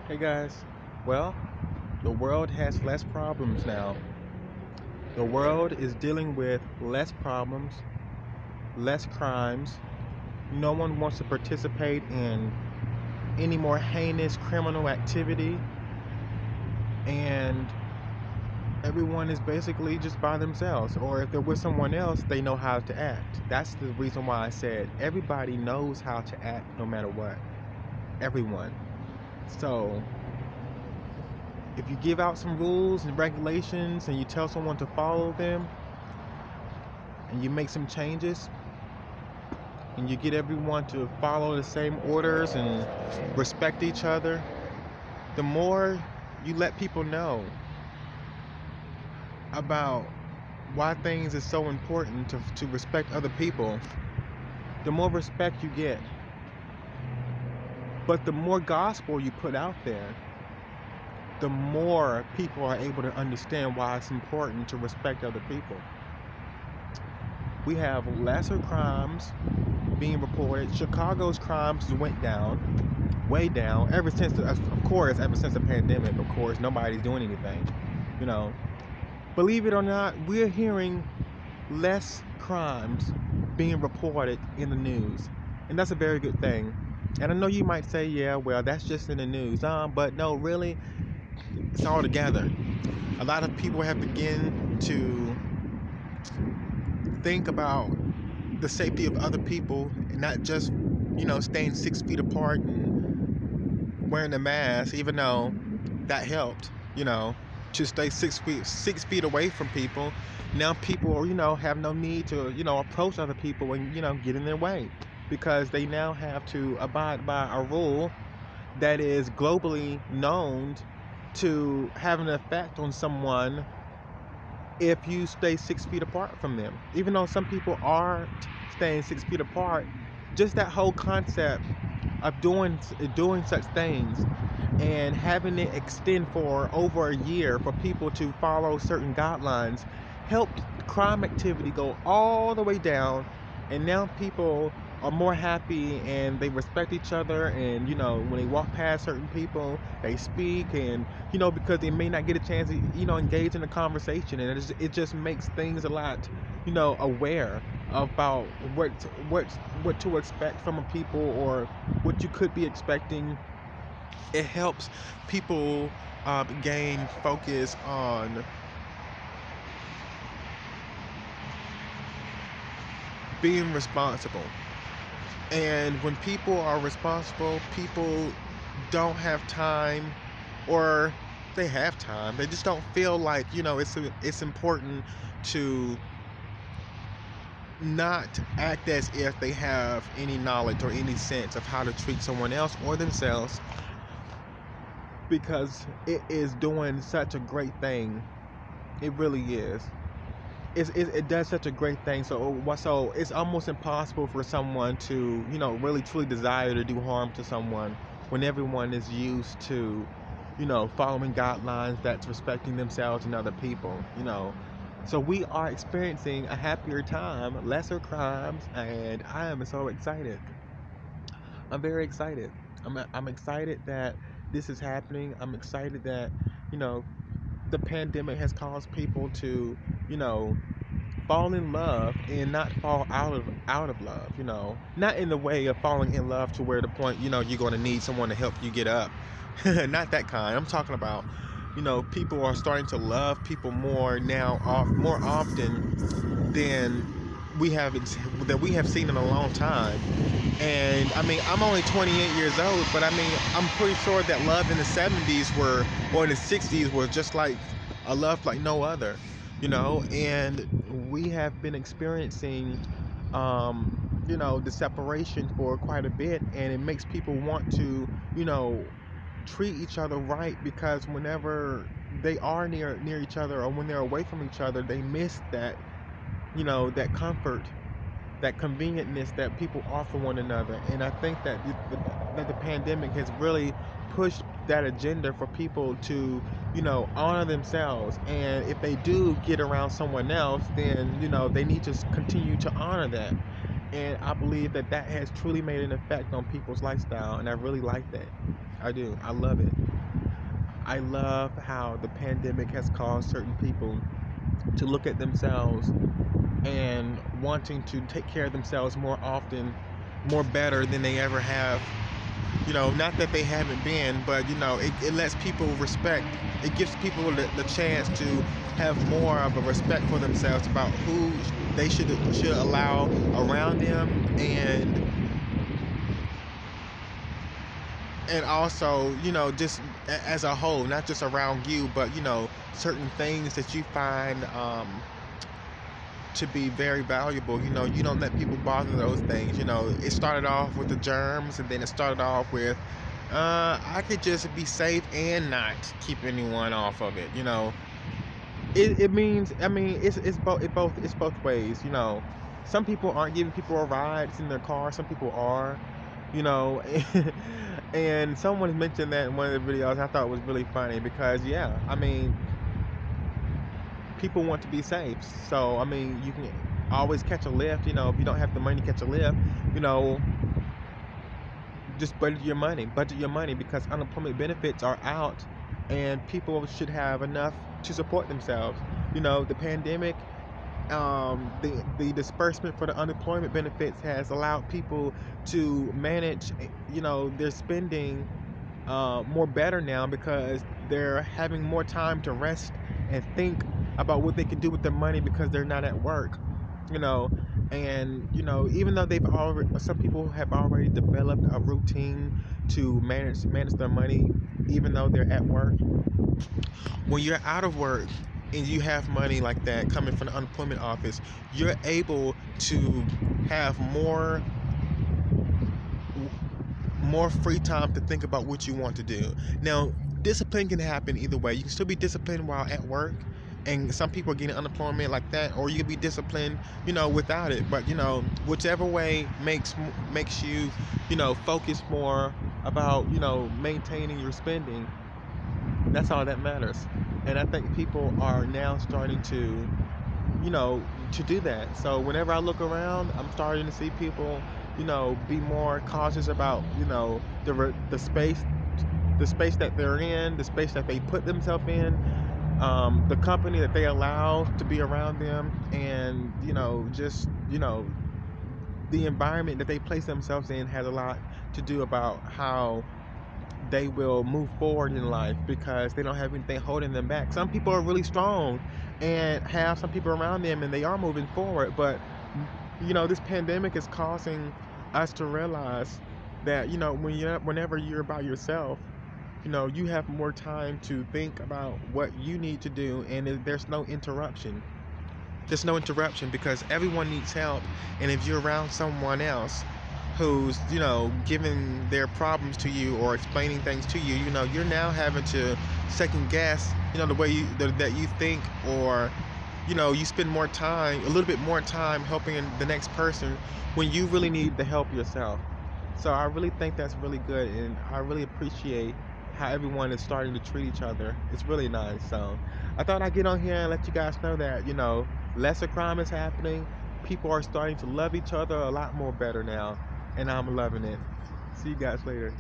Hey guys, well, the world has less problems now. The world is dealing with less problems, less crimes. No one wants to participate in any more heinous criminal activity, and everyone is basically just by themselves. Or if they're with someone else, they know how to act. That's the reason why I said everybody knows how to act no matter what. Everyone. So, if you give out some rules and regulations and you tell someone to follow them and you make some changes and you get everyone to follow the same orders and respect each other, the more you let people know about why things is so important to respect other people, the more respect you get. But the more gospel you put out there, the more people are able to understand why it's important to respect other people. We have lesser crimes being reported. Chicago's crimes went down, way down, ever since, ever since the pandemic. Of course, nobody's doing anything. You know, believe it or not, we're hearing less crimes being reported in the news, and that's a very good thing. And I know you might say, yeah, well, that's just in the news, but no, really, it's all together. A lot of people have begun to think about the safety of other people and not just, staying 6 feet apart and wearing a mask, even though that helped, to stay 6 feet away from people. Now people, have no need to, approach other people and, get in their way because they now have to abide by a rule that is globally known to have an effect on someone if you stay 6 feet apart from them. Even though some people aren't staying 6 feet apart, just that whole concept of doing such things and having it extend for over a year for people to follow certain guidelines helped crime activity go all the way down, and now people are more happy and they respect each other, and when they walk past certain people they speak, and because they may not get a chance to engage in a conversation, and it just makes things a lot aware about what to expect from a people or what you could be expecting. It helps people gain focus on being responsible. And when people are responsible, people don't have time, or they have time. They just don't feel like, it's important to not act as if they have any knowledge or any sense of how to treat someone else or themselves, because it is doing such a great thing. It really is. It does such a great thing. So it's almost impossible for someone to really truly desire to do harm to someone when everyone is used to following guidelines that's respecting themselves and other people. So we are experiencing a happier time, lesser crimes, and I am so excited. I'm very excited. I'm excited that this is happening. I'm excited that you know the pandemic has caused people to you know fall in love and not fall out of love. Not in the way of falling in love to where the point you're going to need someone to help you get up. Not that kind. I'm talking about people are starting to love people more now, more often than we have seen in a long time. And I mean, I'm only 28 years old, but I mean, I'm pretty sure that love in the 70s or in the 60s was just like a love like no other. And we have been experiencing the separation for quite a bit, and it makes people want to treat each other right, because whenever they are near each other, or when they're away from each other, they miss that comfort, that convenientness that people offer one another. And I think that the pandemic has really pushed that agenda for people to honor themselves, and if they do get around someone else, then they need to continue to honor that. And I believe that has truly made an effect on people's lifestyle, and I really like that. I do. I love it. I love how the pandemic has caused certain people to look at themselves and wanting to take care of themselves more often, more better than they ever have. Not that they haven't been, but it lets people respect. It gives people the chance to have more of a respect for themselves about who they should allow around them, and also just as a whole, not just around you, but certain things that you find to be very valuable. You don't let people bother those things. It started off with the germs, and then it started off with I could just be safe and not keep anyone off of it. It means, I mean, it's both ways. Some people aren't giving people a ride in their car. Some people are. you know and someone mentioned that in one of the videos. I thought it was really funny because, yeah, I mean, people want to be safe. So I mean, you can always catch a lift. If you don't have the money to catch a lift, you know just budget your money, because unemployment benefits are out, and people should have enough to support themselves. The pandemic, the disbursement for the unemployment benefits has allowed people to manage, their spending more better now, because they're having more time to rest and think about what they can do with their money because they're not at work. You know, and even though some people have already developed a routine to manage their money, even though they're at work. When you're out of work and you have money like that coming from the unemployment office, you're able to have more free time to think about what you want to do. Now, discipline can happen either way. You can still be disciplined while at work, and some people are getting unemployment like that, or you can be disciplined, without it. But whichever way makes you, focus more about, maintaining your spending. That's all that matters. And I think people are now starting you know, to do that. So whenever I look around, I'm starting to see people, be more cautious about, the space that they're in, the space that they put themselves in, the company that they allow to be around them, and just the environment that they place themselves in has a lot to do about how they will move forward in life, because they don't have anything holding them back. Some people are really strong and have some people around them, and they are moving forward. But this pandemic is causing us to realize that whenever you're by yourself, you have more time to think about what you need to do, and there's no interruption. There's no interruption because everyone needs help, and if you're around someone else who's giving their problems to you or explaining things to you, you're now having to second guess the way that you think, or you spend a little bit more time helping the next person when you really need the help yourself. So I really think that's really good, and I really appreciate how everyone is starting to treat each other. It's really nice. So I thought I'd get on here and let you guys know that lesser crime is happening. People are starting to love each other a lot more better now, and I'm loving it. See you guys later.